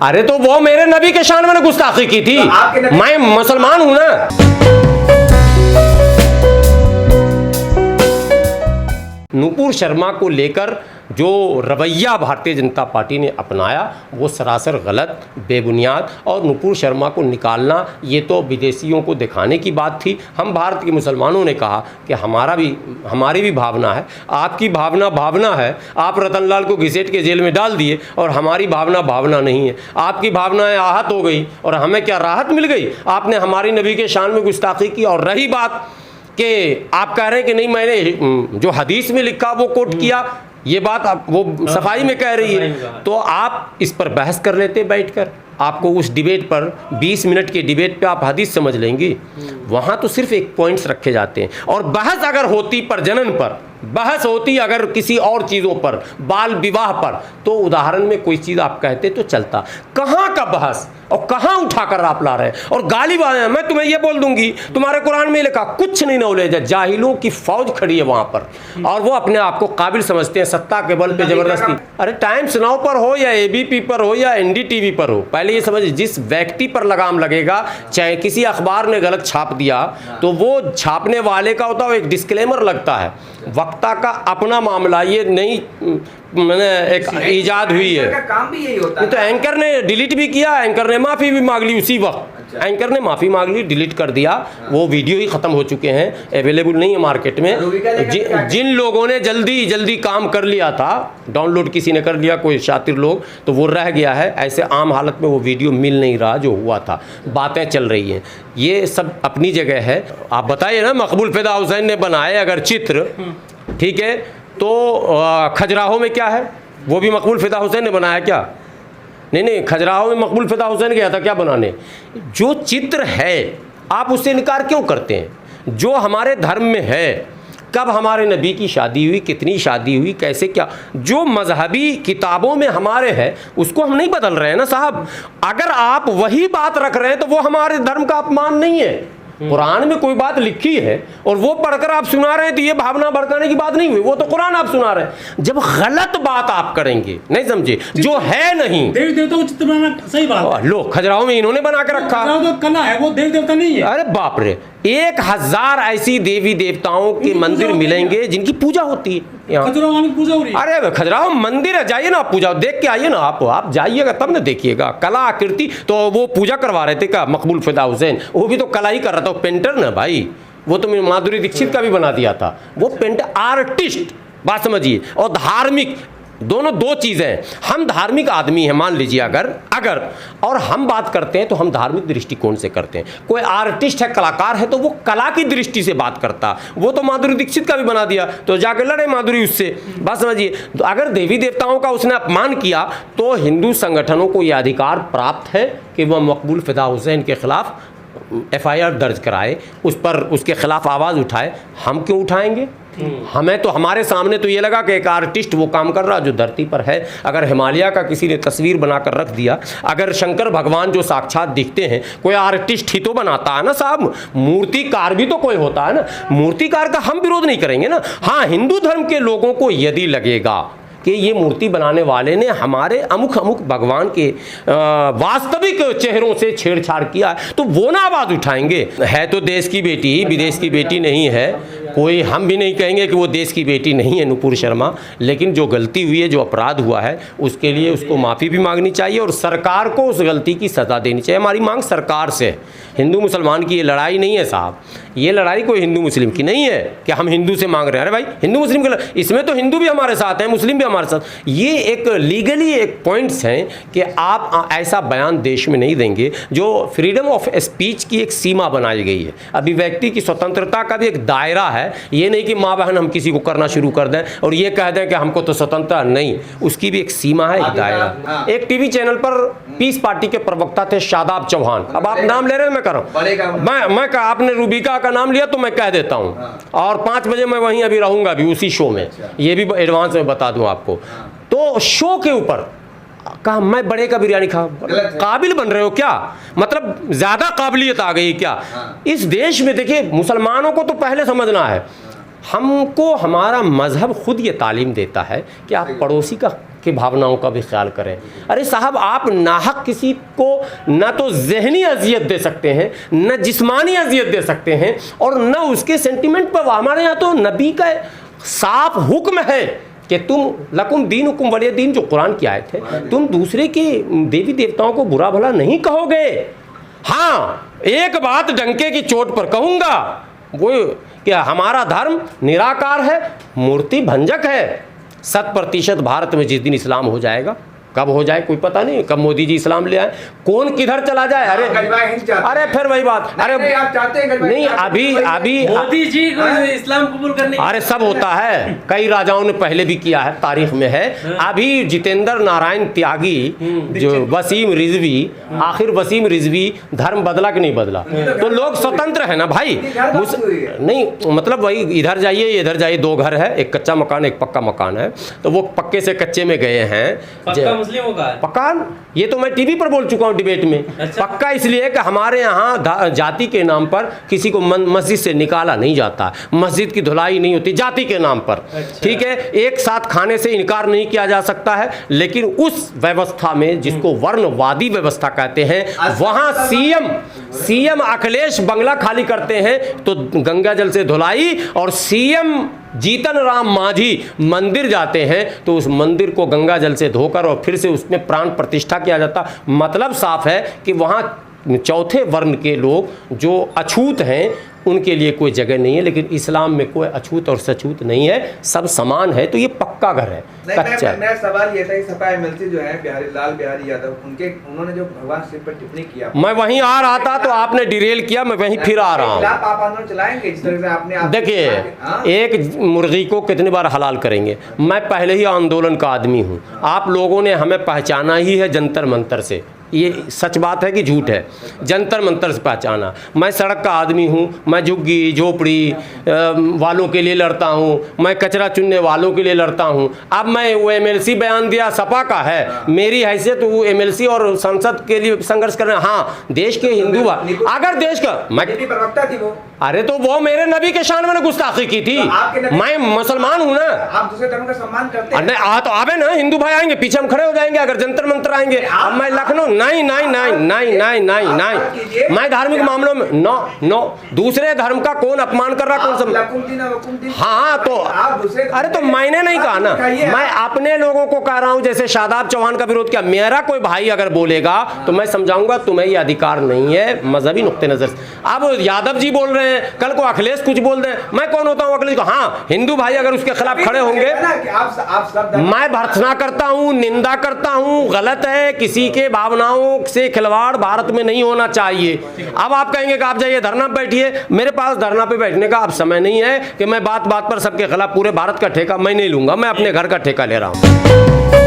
अरे तो वो मेरे नबी के शान में गुस्ताखी की थी, मैं मुसलमान हूं ना। नुपुर शर्मा को लेकर जो रवैया भारतीय जनता पार्टी ने अपनाया वो सरासर गलत, बेबुनियाद, और नुपुर शर्मा को निकालना ये तो विदेशियों को दिखाने की बात थी। हम भारत के मुसलमानों ने कहा कि हमारी भी भावना है, आपकी भावना है, आप रतन लाल को घसीट के जेल में डाल दिए, और हमारी भावना नहीं है। आपकी भावनाएं आहत हो गई और हमें क्या राहत मिल गई? आपने हमारी नबी के शान में गुस्ताखी की। और रही बात कि आप कह रहे हैं कि नहीं मैंने जो हदीस में लिखा वो कोट किया, ये बात आप वो सफाई में कह रही है, तो आप इस पर बहस कर लेते बैठकर। आपको उस डिबेट पर 20 मिनट के डिबेट पे आप हदीस समझ लेंगी। वहाँ तो सिर्फ एक पॉइंट्स रखे जाते हैं, और बहस अगर होती प्रजनन पर, बहस होती अगर किसी और चीज़ों पर, बाल विवाह पर, तो उदाहरण में कोई चीज़ आप कहते तो चलता। कहाँ का बहस और कहाँ उठाकर आप ला रहे हैं और गाली बात। मैं तुम्हें ये बोल दूंगी, तुम्हारे कुरान में लिखा, कुछ नहीं नॉलेज है, जाहिलों की फौज खड़ी है वहाँ पर, और वो अपने आप को काबिल समझते हैं सत्ता के बल पे जबरदस्ती। अरे टाइम्स नाउ पर हो या एबीपी पर हो या एनडीटीवी पर हो, पहले ये समझ, जिस व्यक्ति पर लगाम लगेगा, चाहे किसी अखबार ने गलत छाप दिया तो वो छापने वाले का होता है, एक डिस्क्लेमर लगता है, वक्ता का अपना मामला, ये नहीं मैंने एक ईजाद हुई है। काम भी यही होता है। तो एंकर ने डिलीट भी किया, एंकर ने माफ़ी भी मांग ली उसी वक्त। एंकर ने माफ़ी मांग ली, डिलीट कर दिया, वो वीडियो ही ख़त्म हो चुके हैं, अवेलेबल नहीं है मार्केट में। जिन लोगों ने जल्दी काम कर लिया था, डाउनलोड किसी ने कर लिया, कोई शातिर लोग, तो वो रह गया है। ऐसे आम हालत में वो वीडियो मिल नहीं रहा जो हुआ था, बातें चल रही हैं, ये सब अपनी जगह है। आप बताइए ना, मकबूल फिदा हुसैन ने बनाए अगर चित्र, ठीक है, तो खजुराहो में क्या है, वो भी मकबूल फिदा हुसैन ने बनाया क्या? नहीं, खजुराहो में मकबूल फिदा हुसैन गया था क्या बनाने? जो चित्र है आप उससे इनकार क्यों करते हैं? जो हमारे धर्म में है, कब हमारे नबी की शादी हुई, कितनी शादी हुई, कैसे क्या, जो मजहबी किताबों में हमारे है उसको हम नहीं बदल रहे हैं ना साहब। अगर आप वही बात रख रहे हैं तो वो हमारे धर्म का अपमान नहीं है। कुरान में कोई बात लिखी है और वो पढ़कर आप सुना रहे हैं तो ये भावना भड़काने की बात नहीं हुई, वो तो कुरान आप सुना रहे हैं। जब गलत बात आप करेंगे, नहीं समझे, जो है नहीं, देवी देवताओं को चित्र बनाना सही बात है। लो खजुराहो में इन्होंने बना के रखा, तो कला है, वो देवी देवता नहीं है। अरे बाप रे, 1000 ऐसी देवी देवताओं के मंदिर मिलेंगे जिनकी पूजा होती है यहाँ। खजुराहो में पूजा हो रही है। अरे खजुराहो मंदिर है, जाइए ना आप, पूजा देख के आइए ना आप जाइएगा तब ना देखिएगा। कला आकृति, तो वो पूजा करवा रहे थे क्या मकबूल फिदा हुसैन? वो भी तो कला ही कर रहा था, पेंटर ना भाई, वो तो माधुरी दीक्षित का भी बना दिया था, वो पेंटर आर्टिस्ट, बात समझिए। और धार्मिक, दोनों दो चीज़ें हैं। हम धार्मिक आदमी हैं मान लीजिए, अगर और हम बात करते हैं तो हम धार्मिक दृष्टिकोण से करते हैं। कोई आर्टिस्ट है, कलाकार है, तो वो कला की दृष्टि से बात करता। वो तो माधुरी दीक्षित का भी बना दिया, तो जाके लड़े माधुरी उससे, बात समझिए। तो अगर देवी देवताओं का उसने अपमान किया तो हिंदू संगठनों को यह अधिकार प्राप्त है कि वह मकबूल फिदा हुसैन के खिलाफ FIR दर्ज कराए, उस पर उसके खिलाफ आवाज़ उठाए। हम क्यों उठाएंगे? हमें तो, हमारे सामने तो ये लगा कि एक आर्टिस्ट वो काम कर रहा जो धरती पर है। अगर हिमालय का किसी ने तस्वीर बनाकर रख दिया, अगर शंकर भगवान जो साक्षात दिखते हैं, कोई आर्टिस्ट ही तो बनाता है ना साहब, मूर्तिकार भी तो कोई होता है ना। मूर्तिकार का हम विरोध नहीं करेंगे ना। हाँ, हिंदू धर्म के लोगों को यदि लगेगा कि ये मूर्ति बनाने वाले ने हमारे अमुक भगवान के वास्तविक चेहरों से छेड़छाड़ किया, तो वो ना आवाज़ उठाएंगे। है तो देश की बेटी, विदेश की बेटी नहीं है कोई। हम भी नहीं कहेंगे कि वो देश की बेटी नहीं है नुपुर शर्मा, लेकिन जो गलती हुई है, जो अपराध हुआ है, उसके लिए उसको माफ़ी भी मांगनी चाहिए और सरकार को उस गलती की सज़ा देनी चाहिए। हमारी मांग सरकार से है। हिंदू मुसलमान की ये लड़ाई नहीं है साहब, ये लड़ाई कोई हिंदू मुस्लिम की नहीं है कि हम हिंदू से मांग रहे हैं। अरे भाई, हिंदू मुस्लिम की इसमें तो हिंदू भी हमारे साथ हैं, मुस्लिम भी हमारे साथ। ये एक लीगली एक पॉइंट्स हैं कि आप ऐसा बयान देश में नहीं देंगे। जो फ्रीडम ऑफ स्पीच की एक सीमा बनाई गई है, अभिव्यक्ति की स्वतंत्रता का भी एक दायरा है। ये नहीं कि माँ बहन हम किसी को करना शुरू कर दें और ये कह दें कि हमको तो स्वतंत्रता नहीं, उसकी भी एक सीमा है, एक दायरा। एक टीवी चैनल पर पीस पार्टी के प्रवक्ता थे शादाब चौहान, अब आप नाम ले रहे हैं, मैं कर रहा हूँ, मैं आपने रूबिका का नाम लिया तो मैं कह देता हूँ। और 5 बजे मैं वहीं अभी रहूँगा भी उसी शो में, ये भी एडवांस में बता दूँ आपको। तो शो के ऊपर कहा मैं बड़े का बिरयानी खा, काबिल बन रहे हो क्या? मतलब ज़्यादा काबिलियत आ गई क्या इस देश में? देखिए, मुसलमानों को तो पहले समझना है, हमको हमारा मजहब खुद ये तालीम देता है कि आप पड़ोसी का की भावनाओं का भी ख्याल करें। अरे साहब, आप नाहक किसी को न तो ज़हनी अजियत दे सकते हैं, न जिस्मानी अजियत दे सकते हैं, और न उसके सेंटिमेंट पर। हमारे यहाँ तो नबी का साफ हुक्म है कि तुम लकुम दीन हुकुम वलिय दीन, जो कुरान की आयत है, तुम दूसरे के देवी देवताओं को बुरा भला नहीं कहोगे। हाँ, एक बात डंके की चोट पर कहूँगा, वो कि हमारा धर्म निराकार है, मूर्ति भंजक है। 100% भारत में जिस दिन इस्लाम हो जाएगा, कब हो जाए कोई पता नहीं, कब मोदी जी इस्लाम ले आए, कौन किधर चला जाए। अरे फिर वही बात, अरे आप चाहते हैं नहीं, अभी मोदी जी को इस्लाम कबूल करने, अरे सब होता है, कई राजाओं ने पहले भी किया है, तारीख में है। अभी जितेंद्र नारायण त्यागी, जो वसीम रिजवी, आखिर वसीम रिजवी धर्म बदला कि नहीं बदला? तो लोग स्वतंत्र है ना भाई। नहीं मतलब वही, इधर जाइए इधर जाइए, 2 घर है, एक कच्चा मकान एक पक्का मकान है, तो वो पक्के से कच्चे में गए हैं। मुस्लिमों का पक्का, ये तो मैं टीवी पर बोल चुका हूँ डिबेट में। अच्छा। पक्का इसलिए कि हमारे यहाँ जाति के नाम पर किसी को मस्जिद से निकाला नहीं जाता, मस्जिद की धुलाई नहीं होती जाति के नाम पर। अच्छा। ठीक है, एक साथ खाने से इनकार नहीं किया जा सकता है, लेकिन उस व्यवस्था में जिसको वर्णवादी व्यवस्था कहते हैं, वहाँ सीएम अखिलेश बंगला खाली करते हैं तो गंगा जल से धुलाई, और सीएम जीतन राम मांझी मंदिर जाते हैं तो उस मंदिर को गंगा जल से धोकर और फिर से उसमें प्राण प्रतिष्ठा किया जाता। मतलब साफ है कि वहाँ चौथे वर्ण के लोग जो अछूत हैं उनके लिए कोई जगह नहीं है, लेकिन इस्लाम में कोई अछूत और सछूत नहीं है, सब समान है। तो ये पक्का घर है, कच्चा। मेरा सवाल ये था कि सपा एमएलसी जो है लाल बिहारी यादव, उन्होंने जो भगवान शिव पर टिप्पणी किया, मैं वहीं आ रहा था तो आपने डिरेल किया, मैं वहीं फिर आ रहा हूँ। आप आंदोलन चलाएंगे जिस तरह से आपने देखिए, एक मुर्गी को कितनी बार हलाल करेंगे? मैं पहले ही आंदोलन का आदमी हूँ। आप लोगों ने हमें पहचाना ही है जंतर मंतर से, ये सच बात है कि झूठ है? जंतर मंतर से पहचाना। मैं सड़क का आदमी हूँ, मैं झुग्गी झोपड़ी वालों के लिए लड़ता हूँ, मैं कचरा चुनने वालों के लिए लड़ता हूँ। अब मैं वो एमएलसी बयान दिया सपा का है, मेरी हैसियत वो एमएलसी और संसद के लिए संघर्ष कर रहे हैं। हाँ, देश के हिंदू अगर देश का मैं प्रवक्ता थी वो, अरे तो वो मेरे नबी के शान में गुस्ताखी की थी। मैं मुसलमान हूँ ना। आप दूसरे धर्म का सम्मान करते हैं? तो आवे ना, हिंदू भाई आएंगे, पीछे हम खड़े हो जाएंगे अगर जंतर मंतर आएंगे। अब मैं लखनऊ नहीं, मैं धार्मिक मामलों में नो। दूसरे धर्म का कौन अपमान कर रहा, कौन सब? हाँ तो अरे तो मैंने नहीं कहा ना, मैं अपने लोगों को कह रहा हूँ। जैसे शादाब चौहान का विरोध किया, मेरा कोई भाई अगर बोलेगा तो मैं समझाऊंगा तुम्हें ये अधिकार नहीं है मजहबी नुक्ते नजर से। अब यादव जी बोल रहे हैं, कल को अखिलेश कुछ बोल दें, मैं कौन होता हूँ अखिलेश को? हाँ, हिंदू भाई अगर उसके खिलाफ खड़े होंगे, मैं भर्त्सना करता हूँ, निंदा करता हूँ, गलत है। किसी के भावनाओं से खिलवाड़ भारत में नहीं होना चाहिए। अब आप कहेंगे कि आप जाइए धरना बैठिए, मेरे पास धरना पे बैठने का अब समय नहीं है कि मैं बात बात पर सबके खिलाफ पूरे भारत का ठेका मैं नहीं लूंगा। मैं अपने घर का ठेका ले रहा हूँ।